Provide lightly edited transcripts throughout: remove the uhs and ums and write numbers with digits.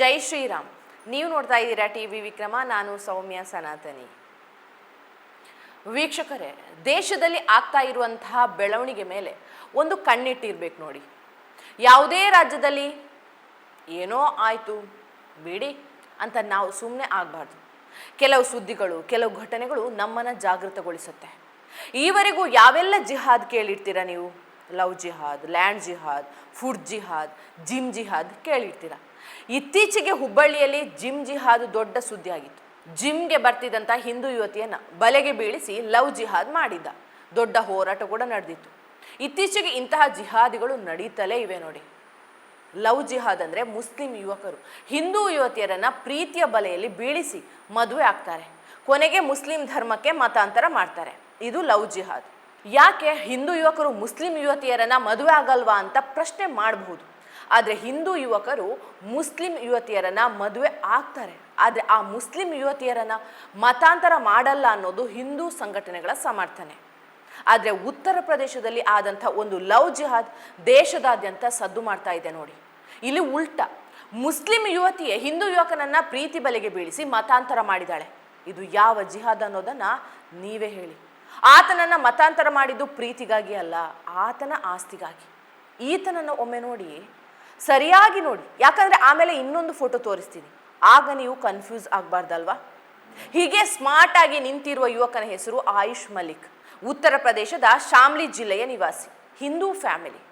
ಜೈ ಶ್ರೀರಾಮ್. ನೀವು ನೋಡ್ತಾ ಇದ್ದೀರಾ ಟಿವಿ ವಿಕ್ರಮ. ನಾನು ಸೌಮ್ಯ ಸನಾತನಿ. ವೀಕ್ಷಕರೇ, ದೇಶದಲ್ಲಿ ಆಗ್ತಾ ಇರುವಂತಹ ಬೆಳವಣಿಗೆ ಮೇಲೆ ಒಂದು ಕಣ್ಣಿಟ್ಟಿರ್ಬೇಕು ನೋಡಿ. ಯಾವುದೇ ರಾಜ್ಯದಲ್ಲಿ ಏನೋ ಆಯಿತು ಬಿಡಿ ಅಂತ ನಾವು ಸುಮ್ಮನೆ ಆಗಬಾರ್ದು. ಕೆಲವು ಸುದ್ದಿಗಳು, ಕೆಲವು ಘಟನೆಗಳು ನಮ್ಮನ್ನು ಜಾಗೃತಗೊಳಿಸುತ್ತೆ. ಈವರೆಗೂ ಯಾವೆಲ್ಲ ಜಿಹಾದ್ ಕೇಳಿರ್ತೀರ ನೀವು? ಲವ್ ಜಿಹಾದ್, ಲ್ಯಾಂಡ್ ಜಿಹಾದ್, ಫುಡ್ ಜಿಹಾದ್, ಜಿಮ್ ಜಿಹಾದ್ ಕೇಳಿರ್ತೀರ. ಇತ್ತೀಚೆಗೆ ಹುಬ್ಬಳ್ಳಿಯಲ್ಲಿ ಜಿಮ್ ಜಿಹಾದ್ ದೊಡ್ಡ ಸುದ್ದಿ ಆಗಿತ್ತು. ಜಿಮ್ಗೆ ಬರ್ತಿದ್ದಂಥ ಹಿಂದೂ ಯುವತಿಯನ್ನು ಬಲೆಗೆ ಬೀಳಿಸಿ ಲವ್ ಜಿಹಾದ್ ಮಾಡಿದ್ದ. ದೊಡ್ಡ ಹೋರಾಟ ಕೂಡ ನಡೆದಿತ್ತು. ಇತ್ತೀಚೆಗೆ ಇಂತಹ ಜಿಹಾದಿಗಳು ನಡೀತಲೇ ಇವೆ ನೋಡಿ. ಲವ್ ಜಿಹಾದ್ ಅಂದರೆ ಮುಸ್ಲಿಂ ಯುವಕರು ಹಿಂದೂ ಯುವತಿಯರನ್ನು ಪ್ರೀತಿಯ ಬಲೆಯಲ್ಲಿ ಬೀಳಿಸಿ ಮದುವೆ ಆಗ್ತಾರೆ. ಕೊನೆಗೆ ಮುಸ್ಲಿಂ ಧರ್ಮಕ್ಕೆ ಮತಾಂತರ ಮಾಡ್ತಾರೆ. ಇದು ಲವ್ ಜಿಹಾದ್. ಯಾಕೆ ಹಿಂದೂ ಯುವಕರು ಮುಸ್ಲಿಂ ಯುವತಿಯರನ್ನು ಮದುವೆ ಆಗಲ್ವಾ ಅಂತ ಪ್ರಶ್ನೆ ಮಾಡಬಹುದು. ಆದರೆ ಹಿಂದೂ ಯುವಕರು ಮುಸ್ಲಿಂ ಯುವತಿಯರನ್ನು ಮದುವೆ ಆಗ್ತಾರೆ. ಆದರೆ ಆ ಮುಸ್ಲಿಂ ಯುವತಿಯರನ್ನು ಮತಾಂತರ ಮಾಡಲ್ಲ ಅನ್ನೋದು ಹಿಂದೂ ಸಂಘಟನೆಗಳ ಸಮರ್ಥನೆ. ಆದರೆ ಉತ್ತರ ಪ್ರದೇಶದಲ್ಲಿ ಆದಂಥ ಒಂದು ಲವ್ ಜಿಹಾದ್ ದೇಶದಾದ್ಯಂತ ಸದ್ದು ಮಾಡ್ತಾ ಇದೆ ನೋಡಿ. ಇಲ್ಲಿ ಉಲ್ಟಾ, ಮುಸ್ಲಿಂ ಯುವತಿಯೇ ಹಿಂದೂ ಯುವಕನನ್ನ ಪ್ರೀತಿ ಬಲೆಗೆ ಬೀಳಿಸಿ ಮತಾಂತರ ಮಾಡಿದಾಳೆ. ಇದು ಯಾವ ಜಿಹಾದ್ ಅನ್ನೋದನ್ನ ನೀವೇ ಹೇಳಿ. ಆತನನ್ನ ಮತಾಂತರ ಮಾಡಿದ್ದು ಪ್ರೀತಿಗಾಗಿ ಅಲ್ಲ, ಆತನ ಆಸ್ತಿಗಾಗಿ. ಈತನನ್ನು ಒಮ್ಮೆ ನೋಡಿ, ಸರಿಯಾಗಿ ನೋಡಿ, ಯಾಕಂದ್ರೆ ಆಮೇಲೆ ಇನ್ನೊಂದು ಫೋಟೋ ತೋರಿಸ್ತೀನಿ, ಆಗ ನೀವು ಕನ್ಫ್ಯೂಸ್ ಆಗಬಾರ್ದಲ್ವಾ. ಹೀಗೆ ಸ್ಮಾರ್ಟ್ ಆಗಿ ನಿಂತಿರುವ ಯುವಕನ ಹೆಸರು ಆಯುಷ್ ಮಲಿಕ್. ಉತ್ತರ ಪ್ರದೇಶದ ಶಾಮ್ಲಿ ಜಿಲ್ಲೆಯ ನಿವಾಸಿ, ಹಿಂದೂ ಫ್ಯಾಮಿಲಿ,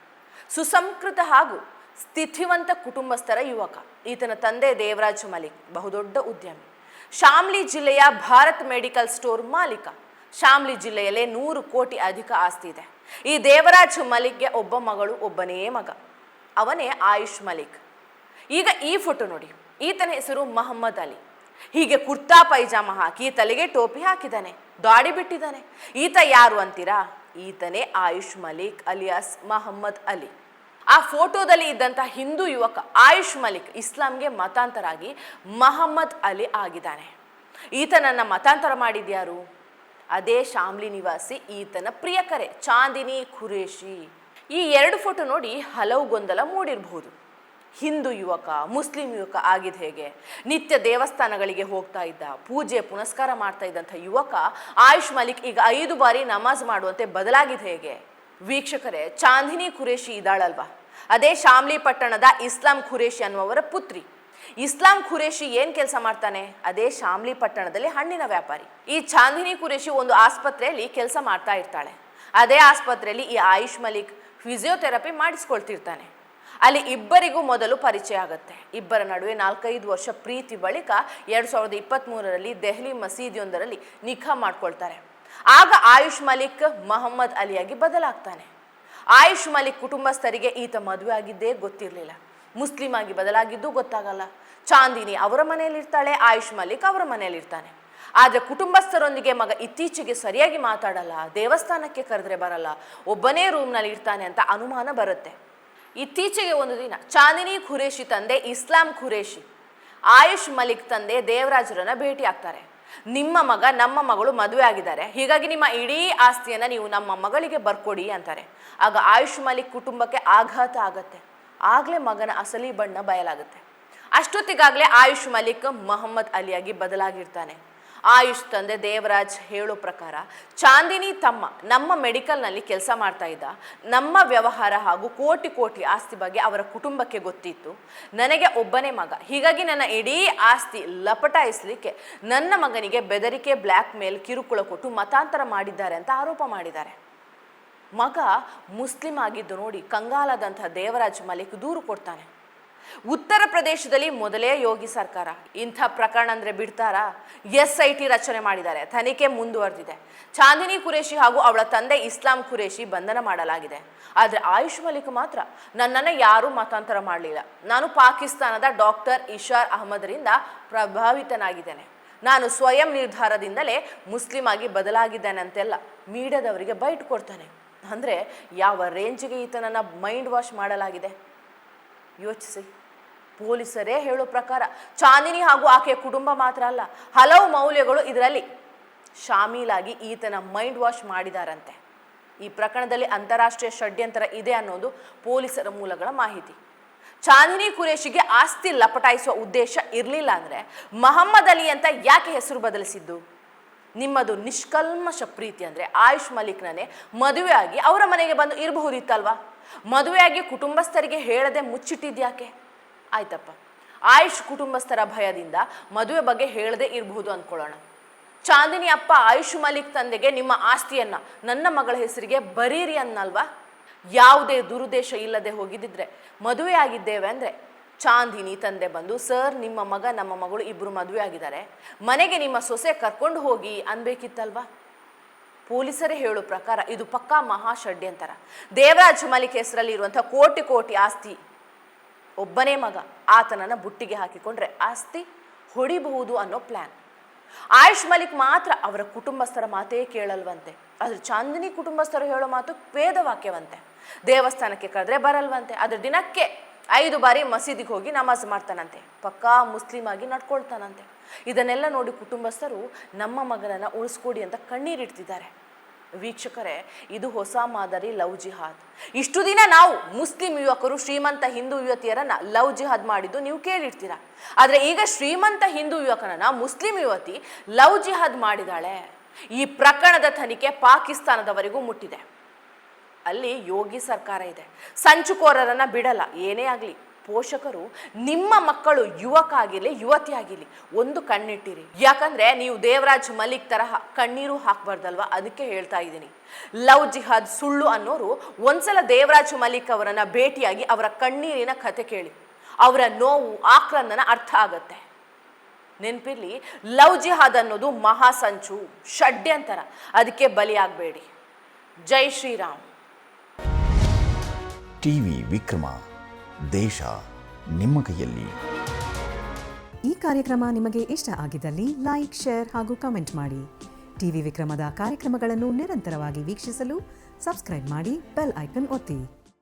ಸುಸಂಸ್ಕೃತ ಹಾಗೂ ಸ್ಥಿತಿವಂತ ಕುಟುಂಬಸ್ಥರ ಯುವಕ. ಈತನ ತಂದೆ ದೇವರಾಜ್ ಮಲಿಕ್ ಬಹುದೊಡ್ಡ ಉದ್ಯಮಿ, ಶಾಮ್ಲಿ ಜಿಲ್ಲೆಯ ಭಾರತ್ ಮೆಡಿಕಲ್ ಸ್ಟೋರ್ ಮಾಲೀಕ. ಶಾಮ್ಲಿ ಜಿಲ್ಲೆಯಲ್ಲೇ 100 ಕೋಟಿ ಅಧಿಕ ಆಸ್ತಿ ಇದೆ. ಈ ದೇವರಾಜ್ ಮಲಿಕ್ಗೆ ಒಬ್ಬ ಮಗಳು, ಒಬ್ಬನೇ ಮಗ, ಅವನೇ ಆಯುಷ್ ಮಲಿಕ್. ಈಗ ಈ ಫೋಟೋ ನೋಡಿ, ಈತನ ಹೆಸರು ಮೊಹಮ್ಮದ್ ಅಲಿ. ಹೀಗೆ ಕುರ್ತಾ ಪೈಜಾಮ ಹಾಕಿ ತಲೆಗೆ ಟೋಪಿ ಹಾಕಿದ್ದಾನೆ, ದಾಡಿ ಬಿಟ್ಟಿದ್ದಾನೆ. ಈತ ಯಾರು ಅಂತೀರಾ? ಈತನೇ ಆಯುಷ್ ಮಲಿಕ್ ಅಲಿಯಾಸ್ ಮೊಹಮ್ಮದ್ ಅಲಿ. ಆ ಫೋಟೋದಲ್ಲಿ ಇದ್ದಂಥ ಹಿಂದೂ ಯುವಕ ಆಯುಷ್ ಮಲಿಕ್ ಇಸ್ಲಾಂಗೆ ಮತಾಂತರ ಆಗಿ ಮೊಹಮ್ಮದ್ ಅಲಿ ಆಗಿದ್ದಾನೆ. ಈತನನ್ನ ಮತಾಂತರ ಮಾಡಿದ್ಯಾರು? ಅದೇ ಶಾಮ್ಲಿ ನಿವಾಸಿ ಈತನ ಪ್ರಿಯಕರೆ ಚಾಂದಿನಿ ಖುರೇಶಿ. ಈ 2 ಫೋಟೋ ನೋಡಿ ಹಲವು ಗೊಂದಲ ಮೂಡಿರಬಹುದು. ಹಿಂದೂ ಯುವಕ ಮುಸ್ಲಿಂ ಯುವಕ ಆಗಿದ್ದು ಹೇಗೆ? ನಿತ್ಯ ದೇವಸ್ಥಾನಗಳಿಗೆ ಹೋಗ್ತಾ ಇದ್ದ, ಪೂಜೆ ಪುನಸ್ಕಾರ ಮಾಡ್ತಾ ಇದ್ದಂಥ ಯುವಕ ಆಯುಷ್ ಮಲಿಕ್ ಈಗ 5 ಬಾರಿ ನಮಾಜ್ ಮಾಡುವಂತೆ ಬದಲಾಗಿದ್ದು ಹೇಗೆ? ವೀಕ್ಷಕರೇ, ಚಾಂದಿನಿ ಖುರೇಶಿ ಇದ್ದಾಳಲ್ವಾ, ಅದೇ ಶಾಮ್ಲಿ ಪಟ್ಟಣದ ಇಸ್ಲಾಂ ಖುರೇಶಿ ಅನ್ನುವವರ ಪುತ್ರಿ. ಇಸ್ಲಾಂ ಖುರೇಶಿ ಏನ್ ಕೆಲಸ ಮಾಡ್ತಾನೆ? ಅದೇ ಶಾಮ್ಲಿ ಪಟ್ಟಣದಲ್ಲಿ ಹಣ್ಣಿನ ವ್ಯಾಪಾರಿ. ಈ ಚಾಂದಿನಿ ಖುರೇಶಿ ಒಂದು ಆಸ್ಪತ್ರೆಯಲ್ಲಿ ಕೆಲಸ ಮಾಡ್ತಾ ಇರ್ತಾಳೆ. ಅದೇ ಆಸ್ಪತ್ರೆಯಲ್ಲಿ ಈ ಆಯುಷ್ ಮಲಿಕ್ ಫಿಸಿಯೋಥೆರಪಿ ಮಾಡಿಸ್ಕೊಳ್ತಿರ್ತಾನೆ. ಅಲ್ಲಿ ಇಬ್ಬರಿಗೂ ಮೊದಲು ಪರಿಚಯ ಆಗುತ್ತೆ. ಇಬ್ಬರ ನಡುವೆ 4-5 ವರ್ಷ ಪ್ರೀತಿ ಬಳಿಕ 2023ರಲ್ಲಿ ದೆಹಲಿ ಮಸೀದಿಯೊಂದರಲ್ಲಿ ನಿಖಾ ಮಾಡ್ಕೊಳ್ತಾರೆ. ಆಗ ಆಯುಷ್ ಮಲಿಕ್ ಮೊಹಮ್ಮದ್ ಅಲಿಯಾಗಿ ಬದಲಾಗ್ತಾನೆ. ಆಯುಷ್ ಮಲಿಕ್ ಕುಟುಂಬಸ್ಥರಿಗೆ ಈತ ಮದುವೆ ಆಗಿದ್ದೇ ಗೊತ್ತಿರಲಿಲ್ಲ. ಮುಸ್ಲಿಂ ಆಗಿ ಬದಲಾಗಿದ್ದು ಗೊತ್ತಾಗಲ್ಲ. ಚಾಂದಿನಿ ಅವರ ಮನೆಯಲ್ಲಿರ್ತಾಳೆ, ಆಯುಷ್ ಮಲಿಕ್ ಅವರ ಮನೆಯಲ್ಲಿರ್ತಾನೆ. ಆದರೆ ಕುಟುಂಬಸ್ಥರೊಂದಿಗೆ ಮಗ ಇತ್ತೀಚೆಗೆ ಸರಿಯಾಗಿ ಮಾತಾಡಲ್ಲ, ದೇವಸ್ಥಾನಕ್ಕೆ ಕರೆದ್ರೆ ಬರಲ್ಲ, ಒಬ್ಬನೇ ರೂಮ್ನಲ್ಲಿ ಇರ್ತಾನೆ ಅಂತ ಅನುಮಾನ ಬರುತ್ತೆ. ಇತ್ತೀಚೆಗೆ ಒಂದು ದಿನ ಚಾಂದಿನಿ ಖುರೇಶಿ ತಂದೆ ಇಸ್ಲಾಂ ಖುರೇಶಿ ಆಯುಷ್ ಮಲಿಕ್ ತಂದೆ ದೇವರಾಜರನ್ನ ಭೇಟಿ ಆಗ್ತಾರೆ. ನಿಮ್ಮ ಮಗ ನಮ್ಮ ಮಗಳು ಮದುವೆ ಆಗಿದ್ದಾರೆ, ಹೀಗಾಗಿ ನಿಮ್ಮ ಇಡೀ ಆಸ್ತಿಯನ್ನು ನೀವು ನಮ್ಮ ಮಗಳಿಗೆ ಬರ್ಕೊಡಿ ಅಂತಾರೆ. ಆಗ ಆಯುಷ್ ಮಲಿಕ್ ಕುಟುಂಬಕ್ಕೆ ಆಘಾತ ಆಗತ್ತೆ. ಆಗಲೇ ಮಗನ ಅಸಲಿ ಬಣ್ಣ ಬಯಲಾಗುತ್ತೆ. ಅಷ್ಟೊತ್ತಿಗಾಗಲೇ ಆಯುಷ್ ಮಲಿಕ್ ಮೊಹಮ್ಮದ್ ಅಲಿಯಾಗಿ ಬದಲಾಗಿರ್ತಾನೆ. ಆಯುಷ್ ತಂದೆ ದೇವರಾಜ್ ಹೇಳೋ ಪ್ರಕಾರ, ಚಾಂದಿನಿ ತಮ್ಮ ನಮ್ಮ ಮೆಡಿಕಲ್ನಲ್ಲಿ ಕೆಲಸ ಮಾಡ್ತಾ ಇದ್ದ, ನಮ್ಮ ವ್ಯವಹಾರ ಹಾಗೂ ಕೋಟಿ ಆಸ್ತಿ ಬಗ್ಗೆ ಅವರ ಕುಟುಂಬಕ್ಕೆ ಗೊತ್ತಿತ್ತು. ನನಗೆ ಒಬ್ಬನೇ ಮಗ, ಹೀಗಾಗಿ ನನ್ನ ಇಡೀ ಆಸ್ತಿ ಲಪಟಾಯಿಸಲಿಕ್ಕೆ ನನ್ನ ಮಗನಿಗೆ ಬೆದರಿಕೆ, ಬ್ಲ್ಯಾಕ್ ಮೇಲ್, ಕಿರುಕುಳ ಕೊಟ್ಟು ಮತಾಂತರ ಮಾಡಿದ್ದಾರೆ ಅಂತ ಆರೋಪ ಮಾಡಿದ್ದಾರೆ. ಮಗ ಮುಸ್ಲಿಂ ಆಗಿದ್ದು ನೋಡಿ ಕಂಗಾಲಾದಂತಹ ದೇವರಾಜ್ ಮಲಿಕ್ ದೂರು ಕೊಡ್ತಾನೆ. ಉತ್ತರ ಪ್ರದೇಶದಲ್ಲಿ ಮೊದಲೇ ಯೋಗಿ ಸರ್ಕಾರ ಇಂಥ ಪ್ರಕರಣ ಅಂದರೆ ಬಿಡ್ತಾರಾ? SIT ರಚನೆ ಮಾಡಿದ್ದಾರೆ. ತನಿಖೆ ಮುಂದುವರೆದಿದೆ. ಚಾಂದಿನಿ ಖುರೇಶಿ ಹಾಗೂ ಅವಳ ತಂದೆ ಇಸ್ಲಾಂ ಖುರೇಶಿ ಬಂಧನ ಮಾಡಲಾಗಿದೆ. ಆದರೆ ಆಯುಷ್ ಮಲಿಕ್ ಮಾತ್ರ, ನನ್ನನ್ನು ಯಾರೂ ಮತಾಂತರ ಮಾಡಲಿಲ್ಲ, ನಾನು ಪಾಕಿಸ್ತಾನದ ಡಾಕ್ಟರ್ ಇಶಾರ್ ಅಹಮದ್ರಿಂದ ಪ್ರಭಾವಿತನಾಗಿದ್ದೇನೆ, ನಾನು ಸ್ವಯಂ ನಿರ್ಧಾರದಿಂದಲೇ ಮುಸ್ಲಿಂ ಆಗಿ ಬದಲಾಗಿದ್ದೇನೆ ಅಂತೆಲ್ಲ ಮೀಡಿಯಾದವರಿಗೆ ಬೈಟ್ ಕೊಡ್ತಾನೆ. ಅಂದರೆ ಯಾವ ರೇಂಜಿಗೆ ಈತನನ್ನು ಮೈಂಡ್ ವಾಶ್ ಮಾಡಲಾಗಿದೆ ಯೋಚಿಸಿ. ಪೊಲೀಸರೇ ಹೇಳೋ ಪ್ರಕಾರ ಚಾಂದಿನಿ ಹಾಗೂ ಆಕೆಯ ಕುಟುಂಬ ಮಾತ್ರ ಅಲ್ಲ, ಹಲವು ಮೌಲ್ಯಗಳು ಇದರಲ್ಲಿ ಶಾಮೀಲಾಗಿ ಈತನ ಮೈಂಡ್ ವಾಶ್ ಮಾಡಿದಾರಂತೆ. ಈ ಪ್ರಕರಣದಲ್ಲಿ ಅಂತಾರಾಷ್ಟ್ರೀಯ ಷಡ್ಯಂತ್ರ ಇದೆ ಅನ್ನೋದು ಪೊಲೀಸರ ಮೂಲಗಳ ಮಾಹಿತಿ. ಚಾಂದಿನಿ ಕುರೇಶಿಗೆ ಆಸ್ತಿ ಲಪಟಾಯಿಸುವ ಉದ್ದೇಶ ಇರಲಿಲ್ಲ ಅಂದರೆ ಮಹಮ್ಮದ್ ಅಲಿ ಅಂತ ಯಾಕೆ ಹೆಸರು ಬದಲಿಸಿದ್ದು? ನಿಮ್ಮದು ನಿಷ್ಕಲ್ಮಶ ಪ್ರೀತಿ ಅಂದರೆ ಆಯುಷ್ ಮಲಿಕ್ನೇ ಮದುವೆ ಆಗಿ ಅವರ ಮನೆಗೆ ಬಂದು ಇರಬಹುದಿತ್ತಲ್ವಾ? ಮದುವೆಯಾಗಿ ಕುಟುಂಬಸ್ಥರಿಗೆ ಹೇಳದೆ ಮುಚ್ಚಿಟ್ಟಿದ್ಯಾಕೆ? ಆಯ್ತಪ್ಪ, ಆಯುಷ್ ಕುಟುಂಬಸ್ಥರ ಭಯದಿಂದ ಮದುವೆ ಬಗ್ಗೆ ಹೇಳದೆ ಇರಬಹುದು ಅಂದ್ಕೊಳ್ಳೋಣ. ಚಾಂದಿನಿ ಅಪ್ಪ ಆಯುಷ್ ಮಲಿಕ್ ತಂದೆಗೆ ನಿಮ್ಮ ಆಸ್ತಿಯನ್ನ ನನ್ನ ಮಗಳ ಹೆಸರಿಗೆ ಬರೀರಿ ಅನ್ನಲ್ವಾ? ಯಾವುದೇ ದುರುದ್ದೇಶ ಇಲ್ಲದೆ ಹೋಗಿದ್ದಿದ್ರೆ ಮದುವೆ ಆಗಿದ್ದೇವೆ ಅಂದರೆ ಚಾಂದಿನಿ ತಂದೆ ಬಂದು, ಸರ್ ನಿಮ್ಮ ಮಗ ನಮ್ಮ ಮಗಳು ಇಬ್ಬರು ಮದುವೆ ಆಗಿದ್ದಾರೆ, ಮನೆಗೆ ನಿಮ್ಮ ಸೊಸೆ ಕರ್ಕೊಂಡು ಹೋಗಿ ಅನ್ಬೇಕಿತ್ತಲ್ವಾ? ಪೊಲೀಸರೇ ಹೇಳೋ ಪ್ರಕಾರ ಇದು ಪಕ್ಕಾ ಮಹಾ ಷಡ್ಯಂತರ. ದೇವರಾಜ್ ಮಲಿಕ್ ಹೆಸರಲ್ಲಿ ಇರುವಂಥ ಕೋಟಿ ಕೋಟಿ ಆಸ್ತಿ ಒಬ್ಬನೇ ಮಗ, ಆತನನ್ನು ಬುಟ್ಟಿಗೆ ಹಾಕಿಕೊಂಡ್ರೆ ಆಸ್ತಿ ಹೊಡಿಬಹುದು ಅನ್ನೋ ಪ್ಲ್ಯಾನ್. ಆಯುಷ್ ಮಲಿಕ್ ಮಾತ್ರ ಅವರ ಕುಟುಂಬಸ್ಥರ ಮಾತೇ ಕೇಳಲ್ವಂತೆ. ಆದ್ರೆ ಚಾಂದಿನಿ ಕುಟುಂಬಸ್ಥರು ಹೇಳೋ ಮಾತು ವೇದವಾಕ್ಯವಂತೆ. ದೇವಸ್ಥಾನಕ್ಕೆ ಕರೆದ್ರೆ ಬರಲ್ವಂತೆ, ಅದ್ರ ದಿನಕ್ಕೆ 5 ಬಾರಿ ಮಸೀದಿಗೆ ಹೋಗಿ ನಮಾಜ್ ಮಾಡ್ತಾನಂತೆ, ಪಕ್ಕಾ ಮುಸ್ಲಿಂ ಆಗಿ ನಡ್ಕೊಳ್ತಾನಂತೆ. ಇದನ್ನೆಲ್ಲ ನೋಡಿ ಕುಟುಂಬಸ್ಥರು ನಮ್ಮ ಮಗನನ್ನ ಉಳಿಸ್ಕೊಡಿ ಅಂತ ಕಣ್ಣೀರಿಡ್ತಿದ್ದಾರೆ. ವೀಕ್ಷಕರೇ, ಇದು ಹೊಸ ಮಾದರಿ ಲವ್ ಜಿಹಾದ್. ಇಷ್ಟು ದಿನ ನಾವು ಮುಸ್ಲಿಂ ಯುವಕರು ಶ್ರೀಮಂತ ಹಿಂದೂ ಯುವತಿಯರನ್ನ ಲವ್ ಜಿಹಾದ್ ಮಾಡಿದ್ದು ನೀವು ಕೇಳಿರ್ತೀರ. ಆದ್ರೆ ಈಗ ಶ್ರೀಮಂತ ಹಿಂದೂ ಯುವಕನನ್ನ ಮುಸ್ಲಿಂ ಯುವತಿ ಲವ್ ಜಿಹಾದ್ ಮಾಡಿದಾಳೆ. ಈ ಪ್ರಕರಣದ ತನಿಖೆ ಪಾಕಿಸ್ತಾನದವರೆಗೂ ಮುಟ್ಟಿದೆ. ಅಲ್ಲಿ ಯೋಗಿ ಸರ್ಕಾರ ಇದೆ, ಸಂಚುಕೋರರನ್ನ ಬಿಡಲ್ಲ. ಏನೇ ಆಗಲಿ ಪೋಷಕರು ನಿಮ್ಮ ಮಕ್ಕಳು ಯುವಕ ಆಗಿರಲಿ ಯುವತಿ ಆಗಿರಲಿ ಒಂದು ಕಣ್ಣಿಟ್ಟಿರಿ. ಯಾಕಂದ್ರೆ ನೀವು ದೇವರಾಜ್ ಮಲಿಕ್ ತರಹ ಕಣ್ಣೀರು ಹಾಕ್ಬಾರ್ದಲ್ವಾ? ಅದಕ್ಕೆ ಹೇಳ್ತಾ ಇದ್ದೀನಿ. ಲವ್ ಜಿಹಾದ್ ಸುಳ್ಳು ಅನ್ನೋರು ಒಂದ್ಸಲ ದೇವರಾಜ್ ಮಲಿಕ್ ಅವರನ್ನ ಭೇಟಿಯಾಗಿ ಅವರ ಕಣ್ಣೀರಿನ ಕತೆ ಕೇಳಿ, ಅವರ ನೋವು ಆಕ್ರಂದನ ಅರ್ಥ ಆಗತ್ತೆ. ನೆನ್ಪಿರ್ಲಿ, ಲವ್ ಜಿಹಾದ್ ಅನ್ನೋದು ಮಹಾ ಸಂಚು, ಷಡ್ಯಂತರ. ಅದಕ್ಕೆ ಬಲಿಯಾಗಬೇಡಿ. ಜೈ ಶ್ರೀರಾಮ್. ಟಿವಿ ವಿಕ್ರಮ, ದೇಶ ನಿಮ್ಮ ಕೈಯಲ್ಲಿ. ಈ ಕಾರ್ಯಕ್ರಮ ನಿಮಗೆ ಇಷ್ಟ ಆಗಿದ್ದಲ್ಲಿ ಲೈಕ್, ಶೇರ್ ಹಾಗೂ ಕಮೆಂಟ್ ಮಾಡಿ. ಟಿವಿ ವಿಕ್ರಮದ ಕಾರ್ಯಕ್ರಮಗಳನ್ನು ನಿರಂತರವಾಗಿ ವೀಕ್ಷಿಸಲು ಸಬ್ಸ್ಕ್ರೈಬ್ ಮಾಡಿ, ಬೆಲ್ ಐಕನ್ ಒತ್ತಿ.